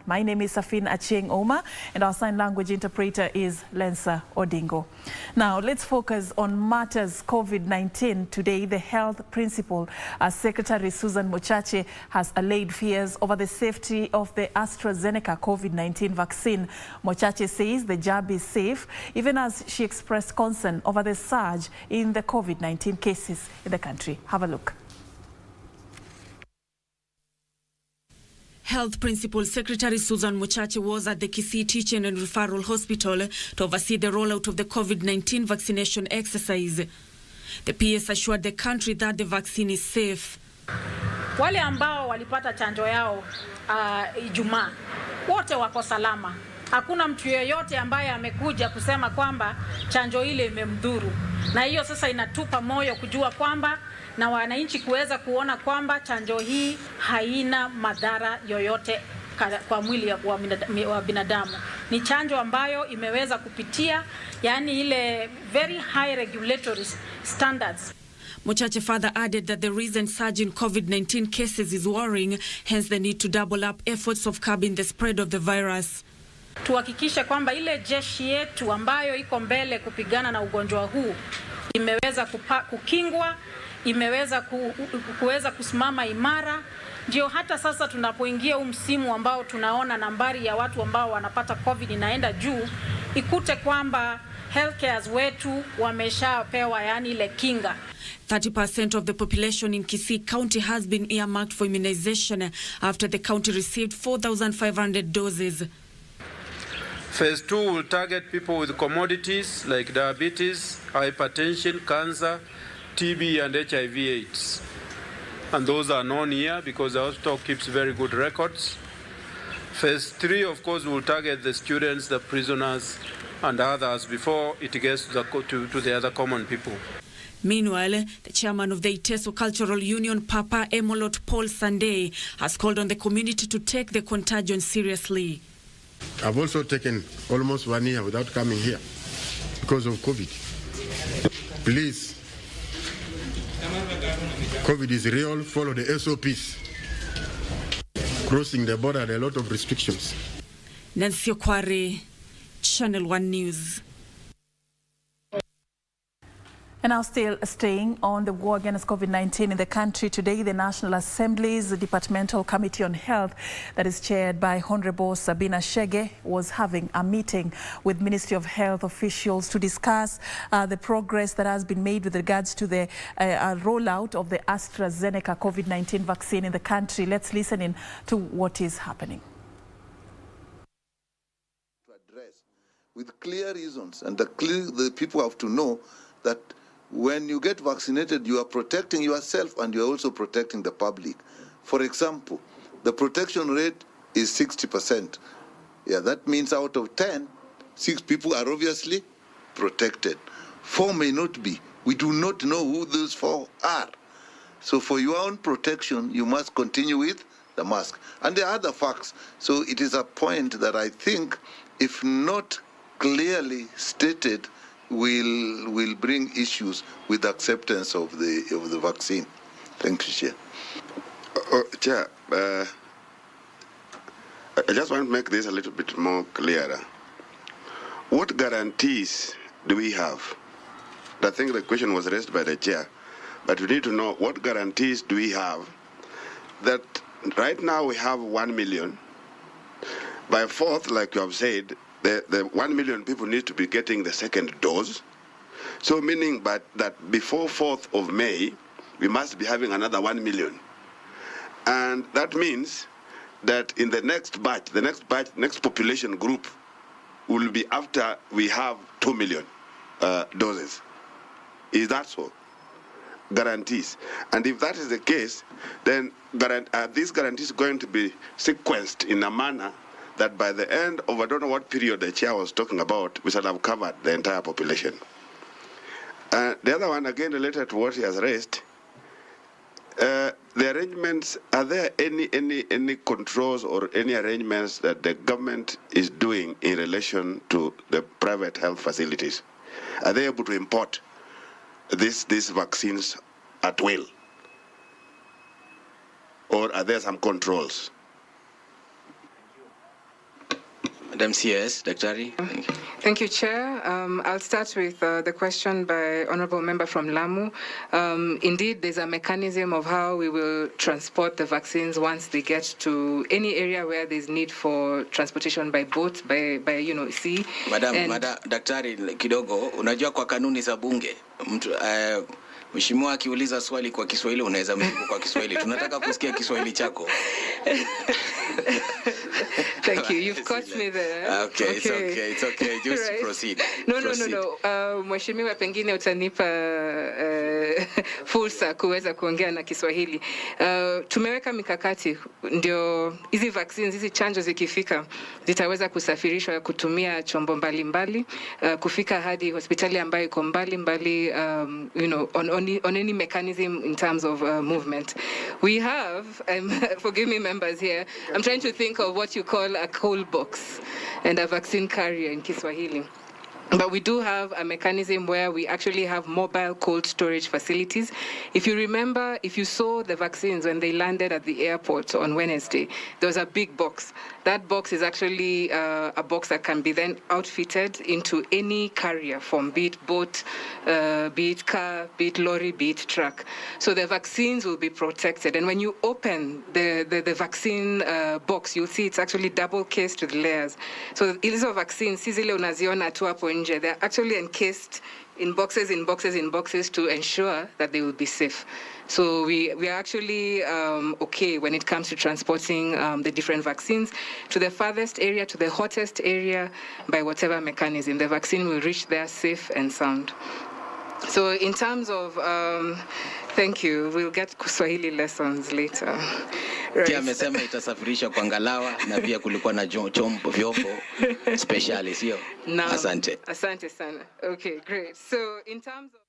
My name is Safin Achieng Oma, and our sign language interpreter is Lensa Odingo. Now, let's focus on matters COVID-19. Today, the Health Principal Secretary Susan Mochache has allayed fears over the safety of the astrazeneca COVID-19 vaccine. Mochache says the jab is safe, even as she expressed concern over the surge in the COVID-19 cases in the country. Have a look. Health Principal Secretary Susan Mochache was at the KBC Teaching and Referral Hospital to oversee the rollout of the COVID-19 vaccination exercise. The PS assured the country that the vaccine is safe. Wale ambao walipata chanjo yao Ijumaa wote wako salama. Hakuna mtu yeyote ambaye amekuja kusema kwamba chanjo ile imemdhuru. Na hiyo sasa inatupa moyo kujua kwamba na wananchi kuweza kuona kwamba chanjo hii haina madhara yoyote kwa mwili wa binadamu. Ni chanjo ambayo imeweza kupitia ile very high regulatory standards. Mochache further added that the recent surge in COVID-19 cases is worrying, hence the need to double up efforts of curbing the spread of the virus. Tuhakikishe kwamba ile jeshi yetu ambayo iko mbele kupigana na ugonjwa huu imeweza kukingwa, imeweza kuweza kusimama imara. Ndio hata sasa tunapoingia msimu ambao tunaona nambari ya watu ambao wanapata COVID inaenda juu, ikute kwamba healthcares wetu wameshapewa ile kinga. 30% of the population in KBC County has been earmarked for immunization after the county received 4,500 doses. Phase 2 will target people with commodities like diabetes, hypertension, cancer, TB and HIV/AIDS. And those are known here because the hospital keeps very good records. Phase 3, of course, will target the students, the prisoners, and others before it gets to the other common people. Meanwhile, the chairman of the Iteso Cultural Union, Papa Emolot Paul Sunday, has called on the community to take the contagion seriously. I've also taken almost 1 year without coming here because of COVID. Please, COVID is real, follow the SOPs. Crossing the border, there are a lot of restrictions. Nancy Okware, Channel 1 News. And now still staying on the war against COVID-19 in the country, today the National Assembly's Departmental Committee on Health that is chaired by Honorable Sabina Chege was having a meeting with Ministry of Health officials to discuss the progress that has been made with regards to the rollout of the astrazeneca COVID-19 vaccine in the country. Let's listen in to what is happening. To address with clear reasons, and the people have to know that when you get vaccinated, you are protecting yourself and you are also protecting the public. For example, the protection rate is 60%. Yeah, that means out of 10, 6 people are obviously protected. 4 may not be. We do not know who those 4 are. So for your own protection, you must continue with the mask. And there are other facts. So it is a point that I think, if not clearly stated, will bring issues with acceptance of the vaccine. Thank you, Chair. Chair, I just want to make this a little bit more clearer. What guarantees do we have? I think the question was raised by the Chair, but we need to know what guarantees do we have that right now we have 1 million. By 4th, like you have said, the 1 million people need to be getting the second dose. So meaning that before 4th of May, we must be having another 1 million. And that means that in the next batch, next population group will be after we have 2 million doses. Is that so? Guarantees. And if that is the case, then these guarantees are going to be sequenced in a manner that by the end of, I don't know what period the Chair was talking about, we shall have covered the entire population. The other one, again related to what he has raised, the arrangements, are there any controls or any arrangements that the government is doing in relation to the private health facilities? Are they able to import these vaccines at will? Or are there some controls? Madam CS, Daktari. Thank you, Chair. I'll start with the question by Honourable Member from Lamu. Indeed, there's a mechanism of how we will transport the vaccines once they get to any area where there's need for transportation by boat, by sea. Madam, Daktari, kidogo, unajua kwa kanuni za bunge, Mheshimiwa akiuliza swali kwa Kiswahili unaweza mjibu kwa Kiswahili. Tunataka kusikia Kiswahili chako. Thank you. You've caught me there. Okay. It's okay. Just right. Proceed. No. Mheshimiwa, pengine utanipa fursa kuweza kuongea na Kiswahili. Tumeweka mikakati ndio hizi vaccines, hizi chanjo zikifika zitaweza kusafirishwa kutumia chombo mbalimbali kufika hadi hospitali ambayo iko mbali on any mechanism in terms of movement. We have, forgive me members here, I'm trying to think of what you call a cold box and a vaccine carrier in Kiswahili. But we do have a mechanism where we actually have mobile cold storage facilities. If you remember, if you saw the vaccines when they landed at the airport on Wednesday, there was a big box. That box is actually a box that can be then outfitted into any carrier form, be it boat, be it car, be it lorry, be it truck. So the vaccines will be protected. And when you open the vaccine box, you'll see it's actually double cased with layers. So these are vaccines, sizile unaziona tu hapo nje. They're actually encased in boxes to ensure that they will be safe. So we are actually okay when it comes to transporting the different vaccines to the farthest area, to the hottest area, by whatever mechanism. The vaccine will reach there safe and sound. So in terms of, thank you, we'll get Kiswahili lessons later. Pia amesema itasafirisha kwa ngalawa na pia kulikuwa na vyombo speciali, sio? Asante. Asante sana. Okay, great. So in terms of